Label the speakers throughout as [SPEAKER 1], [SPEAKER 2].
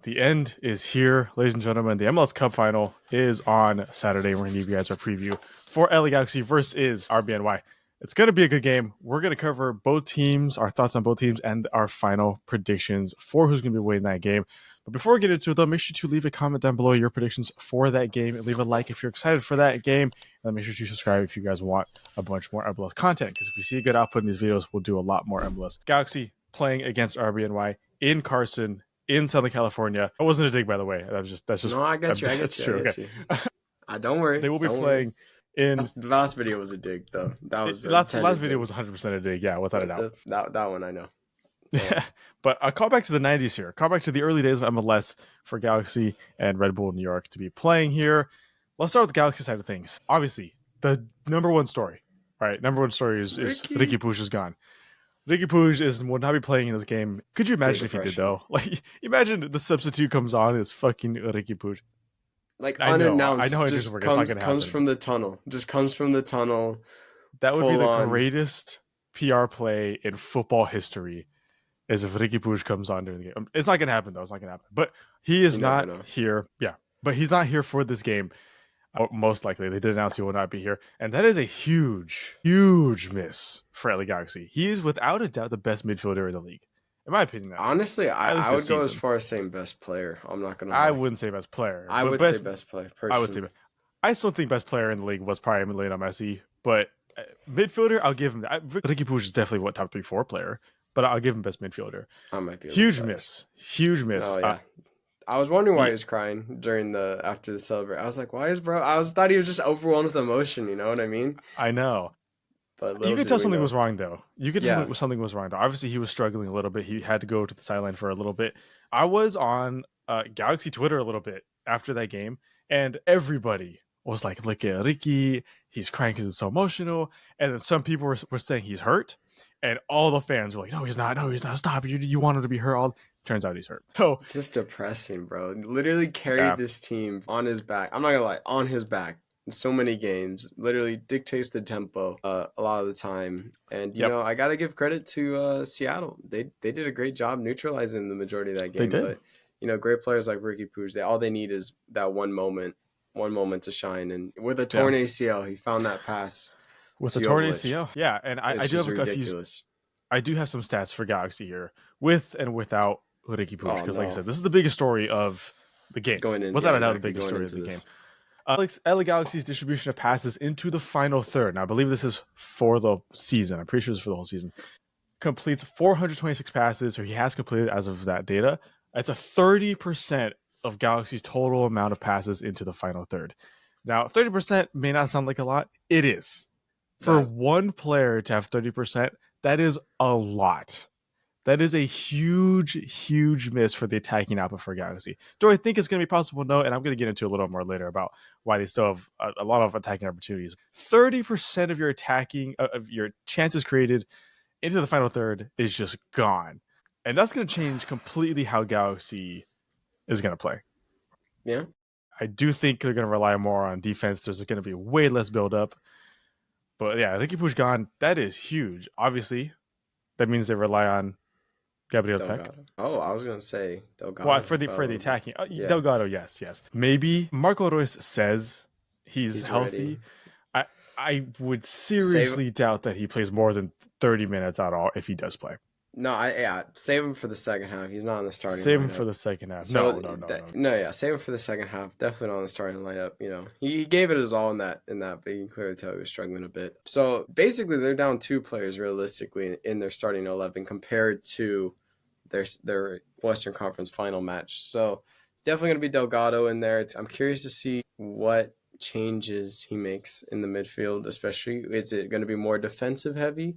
[SPEAKER 1] The end is here, ladies and gentlemen. The MLS Cup Final is on Saturday. We're going to give you guys our preview for LA Galaxy versus RBNY. It's going to be a good game. We're going to cover both teams, our thoughts on both teams, and our final predictions for who's going to be winning that game. But before we get into it, though, make sure to leave a comment down below your predictions for that game. And leave a like if you're excited for that game. And make sure to subscribe if you guys want a bunch more MLS content. Because if we see a good output in these videos, we'll do a lot more MLS. Galaxy playing against RBNY in Carson, in Southern California. That wasn't a dig, by the way. That's just.
[SPEAKER 2] No, I got you.
[SPEAKER 1] That's true. Okay.
[SPEAKER 2] Don't worry.
[SPEAKER 1] They will be playing in.
[SPEAKER 2] The last video was a dig, though. That was
[SPEAKER 1] the last video was 100% a dig. Yeah, without a doubt.
[SPEAKER 2] That one I know.
[SPEAKER 1] Yeah, but a call back to the 90s here. Call back to the early days of MLS for Galaxy and Red Bull New York to be playing here. Let's start with the Galaxy side of things. Obviously, the number one story. All right, number one story is Riqui Puig is gone. Riqui Puig will not be playing in this game. Could you imagine if he did, though? Like, imagine the substitute comes on and it's fucking Riqui Puig.
[SPEAKER 2] Like, unannounced.
[SPEAKER 1] I know
[SPEAKER 2] just comes from the tunnel. Just comes from the tunnel.
[SPEAKER 1] That would be the greatest PR play in football history, is if Riqui Puig comes on during the game. It's not going to happen, though. It's not going to happen. But he is not here. Yeah, but he's not here for this game. Most likely, they did announce he will not be here, and that is a huge, huge miss for LA Galaxy. He is without a doubt the best midfielder in the league, in my opinion.
[SPEAKER 2] Honestly, I would go as far as saying best player. I'm not gonna.
[SPEAKER 1] I wouldn't say best player.
[SPEAKER 2] I would say best player. Personally.
[SPEAKER 1] I would say. I still think best player in the league was probably Lionel Messi, but midfielder, I'll give him. Riqui Puig is definitely top 3-4 player, but I'll give him best midfielder.
[SPEAKER 2] I might be
[SPEAKER 1] huge miss.
[SPEAKER 2] Oh, yeah. I was wondering why he was crying after the celebration. I was like, "Why is bro?" Thought he was just overwhelmed with emotion. You know what I mean?
[SPEAKER 1] I know.
[SPEAKER 2] But
[SPEAKER 1] you could tell something was wrong, though. You could tell something was wrong, though. Obviously, he was struggling a little bit. He had to go to the sideline for a little bit. I was on Galaxy Twitter a little bit after that game, and everybody was like, "Look at Riqui. He's crying because it's so emotional." And then some people were saying he's hurt, and all the fans were like, "No, he's not. No, he's not. Stop. You want him to be hurt." Turns out he's hurt. So
[SPEAKER 2] it's just depressing, bro. Literally carried this team on his back. I'm not gonna lie, on his back in so many games. Literally dictates the tempo a lot of the time. And you know, I gotta give credit to Seattle. They did a great job neutralizing the majority of that game.
[SPEAKER 1] They did.
[SPEAKER 2] But you know, great players like Riqui Puig, all they need is that one moment to shine. And with a torn ACL, he found that pass.
[SPEAKER 1] With a torn ACL, yeah. And I do have
[SPEAKER 2] ridiculous.
[SPEAKER 1] I do have some stats for Galaxy here, with and without Riqui Puig, because like I said, this is the biggest story of the game. Without a doubt, the biggest story of the game. LA Galaxy's distribution of passes into the final third. Now, I believe this is for the season. I'm pretty sure it's for the whole season. Completes 426 passes, or he has completed as of that data. That's a 30% of Galaxy's total amount of passes into the final third. Now, 30% may not sound like a lot. It is. For one player to have 30%, that is a lot. That is a huge, huge miss for the attacking output for Galaxy. Do I think it's going to be possible? No, and I'm going to get into a little more later about why they still have a lot of attacking opportunities. 30% of your of your chances created into the final third is just gone. And that's going to change completely how Galaxy is going to play.
[SPEAKER 2] Yeah.
[SPEAKER 1] I do think they're going to rely more on defense. There's going to be way less build-up. But yeah, Riqui Puig gone, that is huge. Obviously, that means they rely on Gabriel Peck.
[SPEAKER 2] Oh, I was going to say Delgado.
[SPEAKER 1] Well, for the attacking. Delgado, yes. Maybe Marco Reus says he's healthy. I would seriously doubt that he plays more than 30 minutes at all if he does play.
[SPEAKER 2] No, save him for the second half. He's not in the starting lineup.
[SPEAKER 1] Save him for the second half.
[SPEAKER 2] So no, save him for the second half. Definitely not in the starting lineup. You know, he gave it his all in that, but you can clearly tell he was struggling a bit. So basically, they're down 2 players realistically in their starting 11 compared to their Western Conference final match. So it's definitely going to be Delgado in there. I'm curious to see what changes he makes in the midfield, especially. Is it going to be more defensive heavy?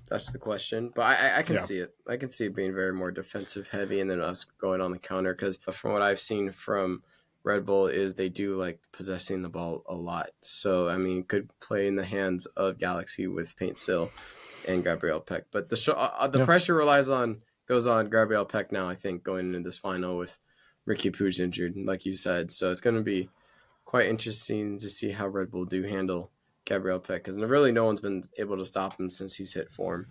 [SPEAKER 2] That's the question. But I can see it. I can see it being very more defensive heavy and then us going on the counter, because from what I've seen from Red Bull is they do like possessing the ball a lot. So, I mean, could play in the hands of Galaxy with Paint Still and Gabriel Peck. But the pressure goes on Gabriel Peck now, I think, going into this final with Riqui Puig injured, like you said. So it's going to be quite interesting to see how Red Bull do handle Gabriel Peck, because really no one's been able to stop him since he's hit form.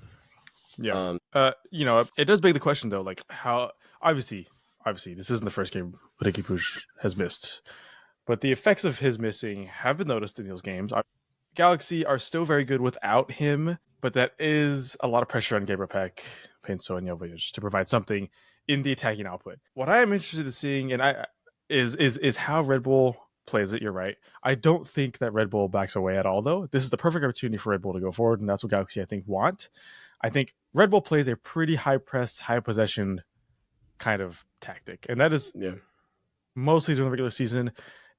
[SPEAKER 1] Yeah. You know, it does beg the question, though, like how obviously, this isn't the first game Riqui Puig has missed, but the effects of his missing have been noticed in those games. Galaxy are still very good without him, but that is a lot of pressure on Gabriel Peck, Pinso, and Jovic to provide something in the attacking output. What I am interested in seeing, is how Red Bull plays it. You're right. I don't think that Red Bull backs away at all, though. This is the perfect opportunity for Red Bull to go forward, and that's what Galaxy, I think, want. I think Red Bull plays a pretty high press, high possession kind of tactic, and that is mostly during the regular season.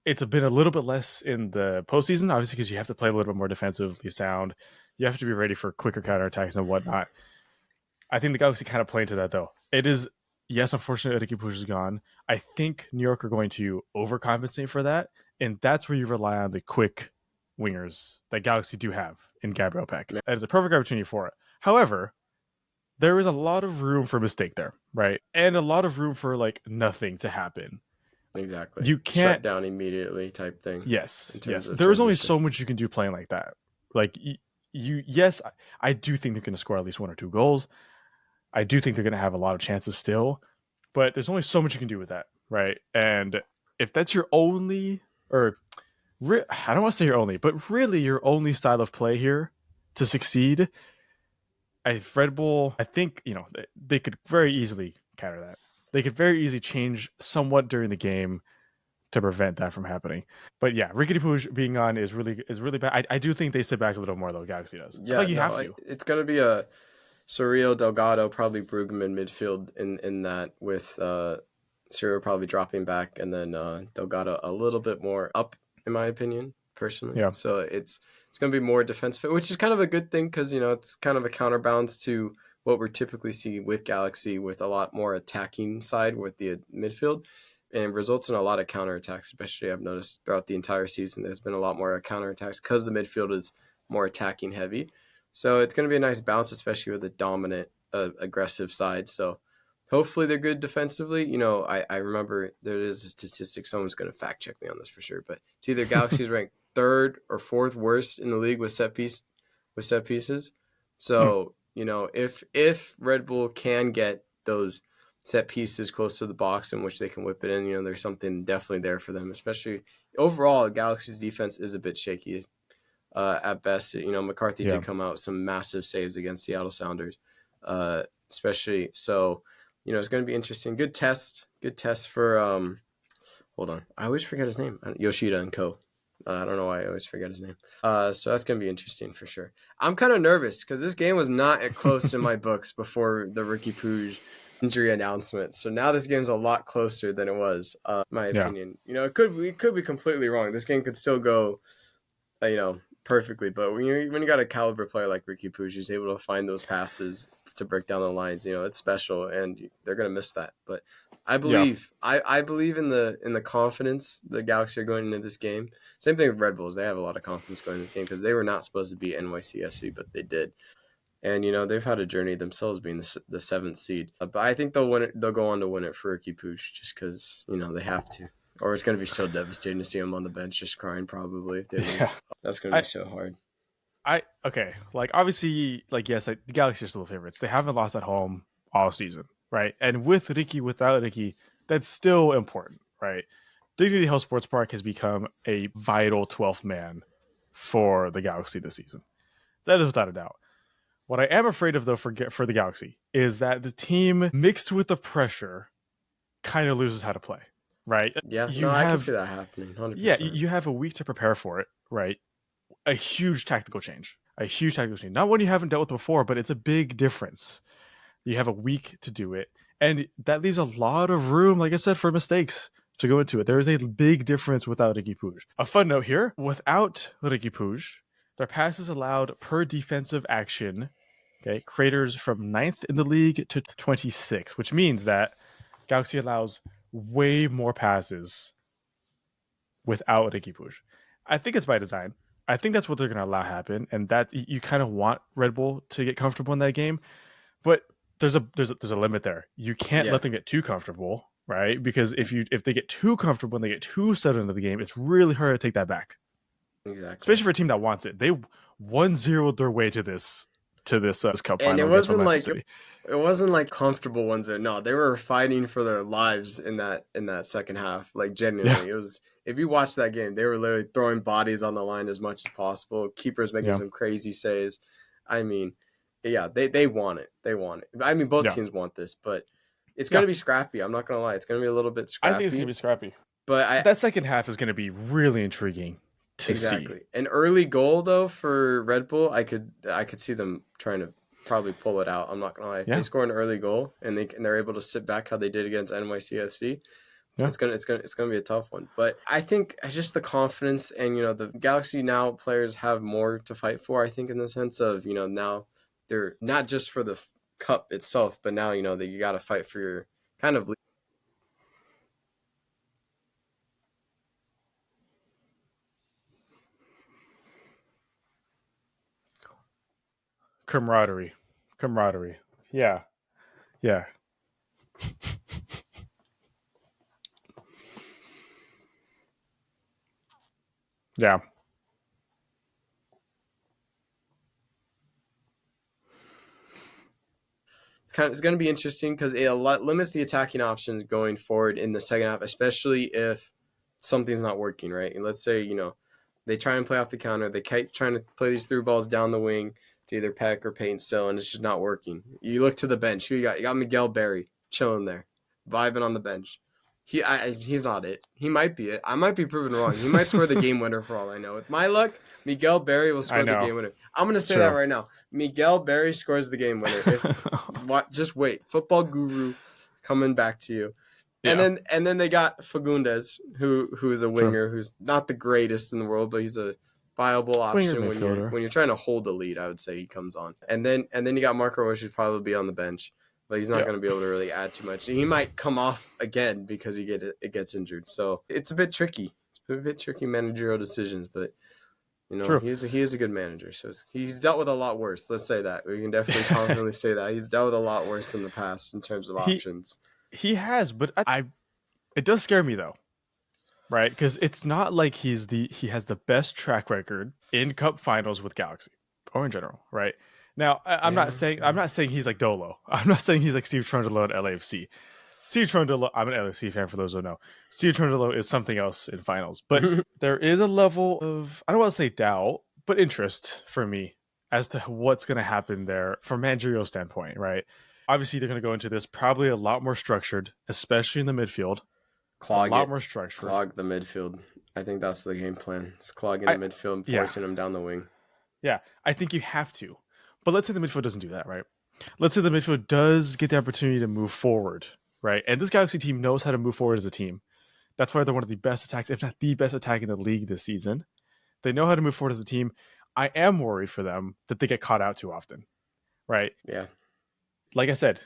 [SPEAKER 1] It's been a little bit less in the postseason, obviously, because you have to play a little bit more defensively sound. You have to be ready for quicker counterattacks and whatnot. I think the Galaxy kind of play into that, though. It is, yes, unfortunately, Riqui Puig is gone. I think New York are going to overcompensate for that, and that's where you rely on the quick wingers that Galaxy do have in Gabriel Peck. That is a perfect opportunity for it. However, there is a lot of room for mistake there, right? And a lot of room for like nothing to happen.
[SPEAKER 2] Exactly.
[SPEAKER 1] You can't
[SPEAKER 2] shut down immediately type thing.
[SPEAKER 1] Yes. There is only so much you can do playing like that. Like yes, I do think they're going to score at least 1 or 2 goals. I do think they're going to have a lot of chances still, but there's only so much you can do with that, right? And if that's your only, or I don't want to say your only, but really your only style of play here to succeed, Red Bull, I think, they could very easily counter that. They could very easily change somewhat during the game to prevent that from happening. But yeah, Riqui Puig being on is really bad. I do think they sit back a little more, though. Galaxy does.
[SPEAKER 2] Yeah,
[SPEAKER 1] you have to.
[SPEAKER 2] It's going to be a Surreal, Delgado, probably Brugman midfield in that, with Surreal probably dropping back, and then Delgado a little bit more up, in my opinion, personally.
[SPEAKER 1] Yeah.
[SPEAKER 2] So it's going to be more defensive, which is kind of a good thing because, it's kind of a counterbalance to what we typically see with Galaxy, with a lot more attacking side with the midfield, and results in a lot of counterattacks, especially I've noticed throughout the entire season. There's been a lot more counterattacks because the midfield is more attacking heavy. So it's going to be a nice balance, especially with a dominant, aggressive side. So hopefully they're good defensively. I remember there is a statistic. Someone's going to fact check me on this for sure, but it's either Galaxy's ranked 3rd or 4th worst in the league with set pieces. So if Red Bull can get those set pieces close to the box in which they can whip it in, there's something definitely there for them. Especially overall, Galaxy's defense is a bit shaky. At best, McCarthy did come out with some massive saves against Seattle Sounders, especially. So, it's going to be interesting. Good test for, hold on. I always forget his name. Yoshida and Co. I don't know why I always forget his name. So that's going to be interesting for sure. I'm kind of nervous because this game was not close in my books before the Riqui Puig injury announcement. So now this game's a lot closer than it was, my opinion. It could be completely wrong. This game could still go, perfectly, but when you got a caliber player like Riqui Puig, who's able to find those passes to break down the lines, it's special, and they're gonna miss that. But I believe, I believe in the confidence the Galaxy are going into this game. Same thing with Red Bulls; they have a lot of confidence going into this game because they were not supposed to beat NYCFC, but they did. And they've had a journey themselves, being the 7th seed. But I think they'll win it. They'll go on to win it for Riqui Puig just because they have to. Or it's going to be so devastating to see him on the bench just crying probably if they lose. Yeah. That's going to be so hard.
[SPEAKER 1] Obviously, yes, the Galaxy are still the favorites. They haven't lost at home all season, right? And with Riqui, without Riqui, that's still important, right? Dignity Health Sports Park has become a vital 12th man for the Galaxy this season. That is without a doubt. What I am afraid of, though, for the Galaxy is that the team, mixed with the pressure, kind of loses how to play. Right?
[SPEAKER 2] Yeah, I can see that happening. 100%.
[SPEAKER 1] Yeah, you have a week to prepare for it, right? A huge tactical change. Not one you haven't dealt with before, but it's a big difference. You have a week to do it, and that leaves a lot of room, like I said, for mistakes to go into it. There is a big difference without Riqui Puig. A fun note here, without Riqui Puig, their passes allowed per defensive action, craters from 9th in the league to 26th, which means that Galaxy allows way more passes without Riqui Puig. I think it's by design. I think that's what they're going to allow happen, and that you kind of want Red Bull to get comfortable in that game. But there's a limit there. You can't let them get too comfortable, right? Because if they get too comfortable and they get too settled into the game, it's really hard to take that back.
[SPEAKER 2] Exactly.
[SPEAKER 1] Especially for a team that wants it. They 1-0'd their way to this to this cup
[SPEAKER 2] and
[SPEAKER 1] final.
[SPEAKER 2] It wasn't like comfortable ones. No, they were fighting for their lives in that second half. Like genuinely, it was. If you watch that game, they were literally throwing bodies on the line as much as possible. Keepers making some crazy saves. I mean, yeah, they want it. They want it. I mean, both teams want this, but it's going to be scrappy. I'm not going to lie. It's going to be a little bit scrappy.
[SPEAKER 1] I think it's going to be scrappy.
[SPEAKER 2] But
[SPEAKER 1] that second half is going to be really intriguing to see.
[SPEAKER 2] An early goal though for Red Bull, I could see them trying to probably pull it out. I'm not going to lie. If they score an early goal and they're able to sit back how they did against NYCFC, it's gonna be a tough one. But I think just the confidence and the Galaxy now players have more to fight for. I think in the sense of now they're not just for the cup itself, but now that you got to fight for your kind of
[SPEAKER 1] camaraderie. Yeah. Yeah. Yeah.
[SPEAKER 2] It's going to be interesting because it limits the attacking options going forward in the second half, especially if something's not working, right? And let's say, they try and play off the counter. They keep trying to play these through balls down the wing to either Peck or Payne still, and it's just not working. You look to the bench. Who you got? You got Miguel Berry chilling there, vibing on the bench. He's not it. He might be it. I might be proven wrong. He might score the game winner for all I know. With my luck, Miguel Berry will score the game winner. I'm going to say that right now. Miguel Berry scores the game winner. Just wait. Football guru coming back to you. Yeah. And then they got Fagundes, who is a winger, who's not the greatest in the world, but he's a viable option when you're trying to hold the lead. I would say he comes on. And then you got Marco Rocha, should probably be on the bench. But he's not going to be able to really add too much. He might come off again because it gets injured. So it's a bit tricky. It's a bit tricky managerial decisions, but he is a good manager. So he's dealt with a lot worse. Let's say that. We can definitely confidently say that he's dealt with a lot worse in the past in terms of options.
[SPEAKER 1] He has, but it does scare me though, right? Because it's not like he has the best track record in cup finals with Galaxy or in general, right? Now, I'm not saying he's like Dolo. I'm not saying he's like Steve Trundle at LAFC. Steve Trundle, I'm an LAFC fan for those who know. Steve Trundle is something else in finals. But there is a level of, I don't want to say doubt, but interest for me as to what's going to happen there from a managerial standpoint, right? Obviously, they're going to go into this probably a lot more structured, especially in the midfield. More structured.
[SPEAKER 2] Clog the midfield. I think that's the game plan. Just clogging the midfield and forcing them down the wing.
[SPEAKER 1] Yeah, I think you have to. But let's say the midfield doesn't do that, right? Let's say the midfield does get the opportunity to move forward, right? And this Galaxy team knows how to move forward as a team. That's why they're one of the best attacks, if not the best attack in the league this season. They know how to move forward as a team. I am worried for them that they get caught out too often, right?
[SPEAKER 2] Yeah.
[SPEAKER 1] Like I said,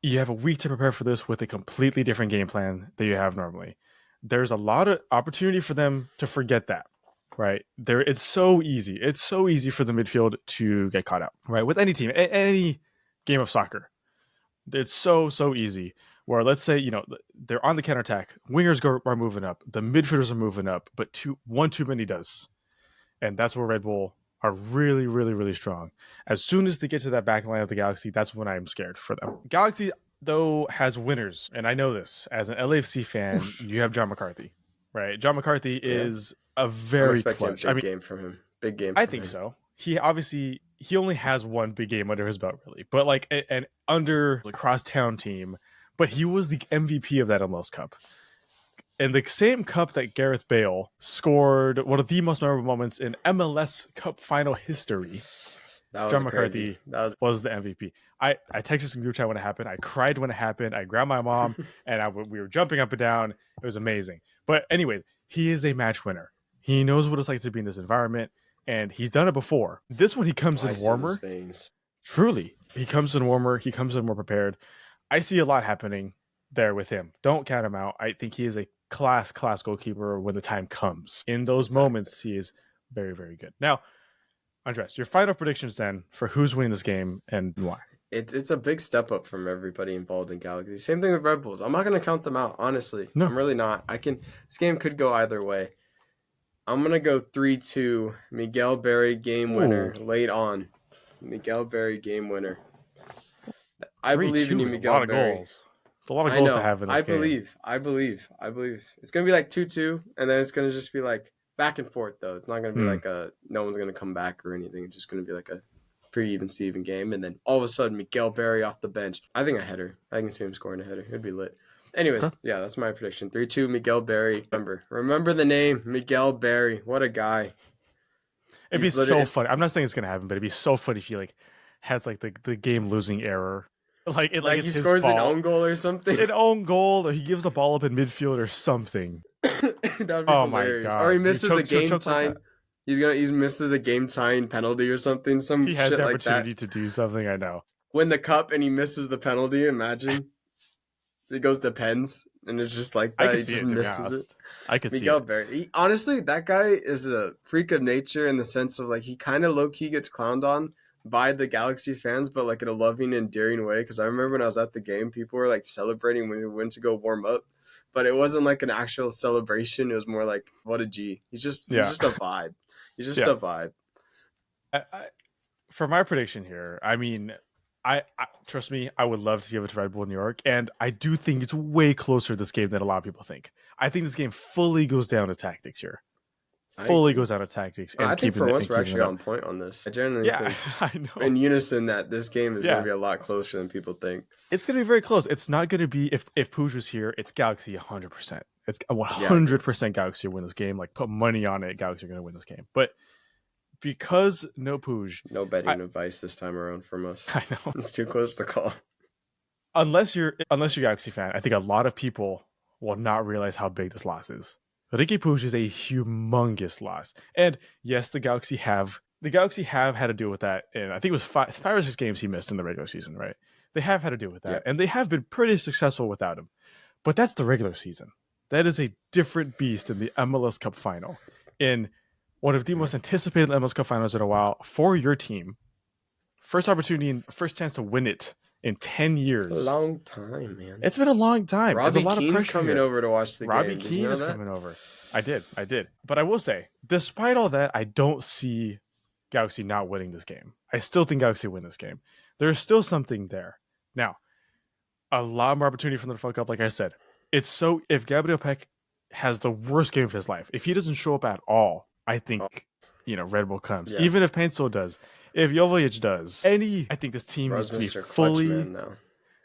[SPEAKER 1] you have a week to prepare for this with a completely different game plan than you have normally. There's a lot of opportunity for them to forget that. Right there, it's so easy. It's so easy for the midfield to get caught out. Right, with any team, any game of soccer, it's so easy. Where let's say they're on the counterattack, wingers are moving up, the midfielders are moving up, but one too many does, and that's where Red Bull are really, really, really strong. As soon as they get to that back line of the Galaxy, that's when I'm scared for them. Galaxy though has winners, and I know this as an LAFC fan. You have John McCarthy, right? John McCarthy is a very clutch.
[SPEAKER 2] Big game from him. Big game.
[SPEAKER 1] I think so. He only has one big game under his belt, really, but like an under the crosstown team. But he was the MVP of that MLS Cup, and the same cup that Gareth Bale scored one of the most memorable moments in MLS Cup Final history. John McCarthy was the MVP. I texted some group chat when it happened. I cried when it happened. I grabbed my mom and we were jumping up and down. It was amazing. But anyways, he is a match winner. He knows what it's like to be in this environment, and he's done it before. This one, he comes in warmer. Truly, he comes in warmer. He comes in more prepared. I see a lot happening there with him. Don't count him out. I think he is a class goalkeeper when the time comes. In those moments, he is very, very good. Now, Andres, your final predictions then for who's winning this game and why?
[SPEAKER 2] It's a big step up from everybody involved in Galaxy. Same thing with Red Bulls. I'm not going to count them out, honestly. No. I'm really not. This game could go either way. I'm going to go 3-2, Miguel Berry game winner, late on. Miguel Berry game winner. I believe
[SPEAKER 1] 3-2
[SPEAKER 2] in you,
[SPEAKER 1] is a
[SPEAKER 2] Miguel
[SPEAKER 1] lot of
[SPEAKER 2] Berry.
[SPEAKER 1] goals. It's a lot of goals to have in this game.
[SPEAKER 2] I believe. It's gonna be like 2-2, and then it's gonna just be like back and forth though. It's not gonna be like no one's gonna come back or anything. It's just gonna be like a pretty even Steven game, and then all of a sudden Miguel Berry off the bench. I think a header. I can see him scoring a header. It'd be lit. Anyways, yeah, that's my prediction. 3-2 Miguel Berry. Remember the name Miguel Berry. What a guy.
[SPEAKER 1] It'd be so funny. I'm not saying it's gonna happen, but it'd be so funny if he like has like the game losing error. Like
[SPEAKER 2] he scores an own goal or something.
[SPEAKER 1] An own goal, or he gives the ball up in midfield or something.
[SPEAKER 2] That would be hilarious. My God. Or he misses a game tying. Like he misses a game tying penalty or something. He has the opportunity
[SPEAKER 1] to do something. I know.
[SPEAKER 2] Win the cup and he misses the penalty. Imagine. It goes to pens and it's just like that. He just misses it.
[SPEAKER 1] I could see
[SPEAKER 2] Miguel Berry. Honestly, that guy is a freak of nature in the sense of like he kind of low key gets clowned on by the Galaxy fans, but like in a loving, endearing way. Because I remember when I was at the game, people were like celebrating when he went to go warm up, but it wasn't like an actual celebration. It was more like, what a G. He's just a vibe. He's just a vibe.
[SPEAKER 1] For my prediction here, I mean, I trust me, I would love to give it to Red Bull New York, and I do think it's way closer to this game than a lot of people think. I think this game fully goes down to tactics here. Goes out of tactics. And
[SPEAKER 2] I think for once we're actually on point on this. I generally think
[SPEAKER 1] I know.
[SPEAKER 2] In unison that this game is going to be a lot closer than people think.
[SPEAKER 1] It's going to be very close. It's not going to be, if Puig was here, it's Galaxy 100%. It's 100% Galaxy win this game. Like, put money on it, Galaxy are going to win this game. But because no Puig.
[SPEAKER 2] No betting advice this time around from us.
[SPEAKER 1] I know.
[SPEAKER 2] It's too close to call.
[SPEAKER 1] Unless you're a Galaxy fan, I think a lot of people will not realize how big this loss is. Riqui Puig is a humongous loss. And yes, the Galaxy have had to deal with that. And I think it was five or six games he missed in the regular season, right? They have had to deal with that. And they have been pretty successful without him. But that's the regular season. That is a different beast in the MLS Cup Final. In one of the most anticipated MLS Cup Finals in a while for your team. First opportunity and first chance to win it in 10 years.
[SPEAKER 2] A long time, man.
[SPEAKER 1] It's been a long time.
[SPEAKER 2] Robbie
[SPEAKER 1] There's a lot
[SPEAKER 2] Keane's
[SPEAKER 1] of pressure
[SPEAKER 2] coming over to watch the
[SPEAKER 1] Robbie
[SPEAKER 2] game.
[SPEAKER 1] Keane is coming over. I did. But I will say, despite all that, I don't see Galaxy not winning this game. I still think Galaxy win this game. There's still something there. Now, a lot more opportunity for them to fuck up, like I said. It's so, if Gabriel Peck has the worst game of his life, if he doesn't show up at all, I think, Red Bull comes. Yeah. Even if Pencil does. If Jovic does, I think this team needs to be fully.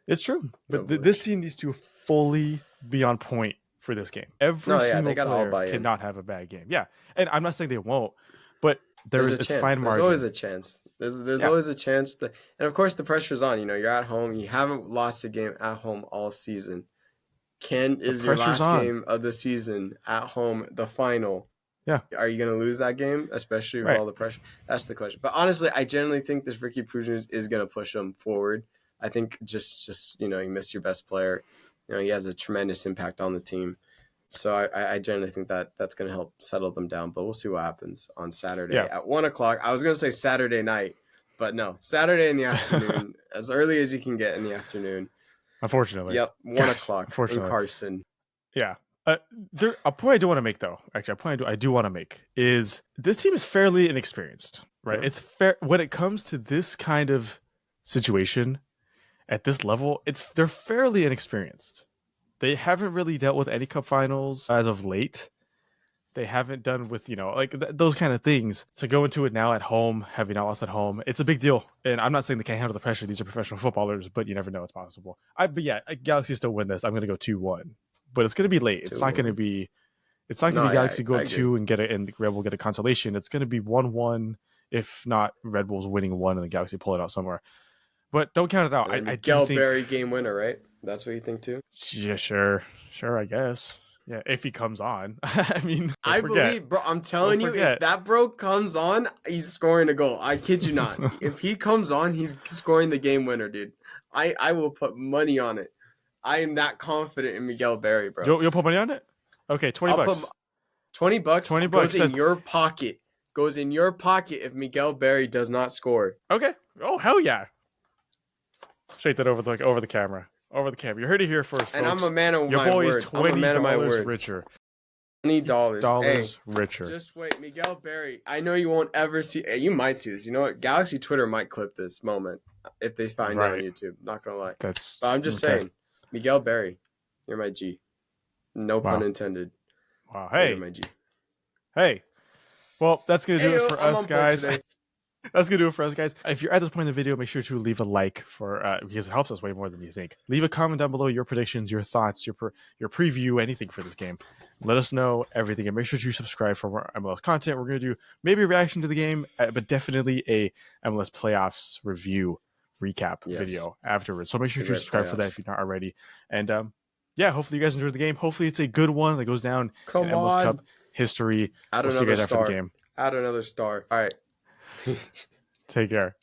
[SPEAKER 1] It's true, but this team needs to fully be on point for this game. Every single player cannot have a bad game. Yeah, and I'm not saying they won't, but there's a chance. Fine margin.
[SPEAKER 2] There's always a chance. There's always a chance and of course the pressure's on. You're at home. You haven't lost a game at home all season. Is your last game of the season at home the final?
[SPEAKER 1] Yeah.
[SPEAKER 2] Are you going to lose that game, especially with all the pressure? That's the question. But honestly, I generally think this Riqui Puig is going to push them forward. I think just you miss your best player. He has a tremendous impact on the team. So I generally think that's going to help settle them down. But we'll see what happens on Saturday at 1 o'clock. I was going to say Saturday night, but no, Saturday in the afternoon, as early as you can get in the afternoon.
[SPEAKER 1] Unfortunately.
[SPEAKER 2] Yep, 1 o'clock in Carson.
[SPEAKER 1] Yeah. A point I do want to make, though, actually, a point I do want to make is this team is fairly inexperienced, right? Yeah. It's fair when it comes to this kind of situation at this level. They're fairly inexperienced. They haven't really dealt with any cup finals as of late. They haven't done with those kind of things. To go into it now at home, having not lost at home, it's a big deal. And I'm not saying they can't handle the pressure. These are professional footballers, but you never know it's possible. But yeah, Galaxy still win this. I'm going to go 2-1. But it's going to be late. It's not going to be Galaxy go 2 and Red Bull get a consolation. It's going to be 1-1, if not Red Bull's winning 1 and the Galaxy pull it out somewhere. But don't count it out. I do think
[SPEAKER 2] Berry game winner, right? That's what you think too?
[SPEAKER 1] Yeah, sure, I guess. Yeah, if he comes on. I mean,
[SPEAKER 2] I believe, bro. I'm telling you, if that bro comes on, he's scoring a goal. I kid you not. If he comes on, he's scoring the game winner, dude. I will put money on it. I am that confident in Miguel Berry, bro.
[SPEAKER 1] You'll put money on it? Okay, $20.
[SPEAKER 2] $20 goes in your pocket. Goes in your pocket if Miguel Berry does not score.
[SPEAKER 1] Okay. Oh, hell yeah. Shake that over the camera. You heard it here first, folks.
[SPEAKER 2] And I'm a man of
[SPEAKER 1] my word.
[SPEAKER 2] Your boy is $20
[SPEAKER 1] richer.
[SPEAKER 2] $20. Hey,
[SPEAKER 1] richer.
[SPEAKER 2] Just wait, Miguel Berry. I know you won't ever see. You might see this. You know what? Galaxy Twitter might clip this moment if they find it on YouTube. Not gonna lie. But I'm just saying, Miguel Berry, you're my G. No pun intended.
[SPEAKER 1] Wow. Hey, you're my G. Hey. Well, that's gonna do it for us, guys. That's going to do it for us, guys. If you're at this point in the video, make sure to leave a like because it helps us way more than you think. Leave a comment down below, your predictions, your thoughts, your preview, anything for this game. Let us know everything, and make sure to subscribe for more MLS content. We're going to do maybe a reaction to the game, but definitely a MLS playoffs review recap video afterwards. So make sure to subscribe for that if you're not already. And hopefully you guys enjoyed the game. Hopefully it's a good one that goes down in MLS Cup history. We'll see you guys after the game.
[SPEAKER 2] Add another star. All right.
[SPEAKER 1] Take care.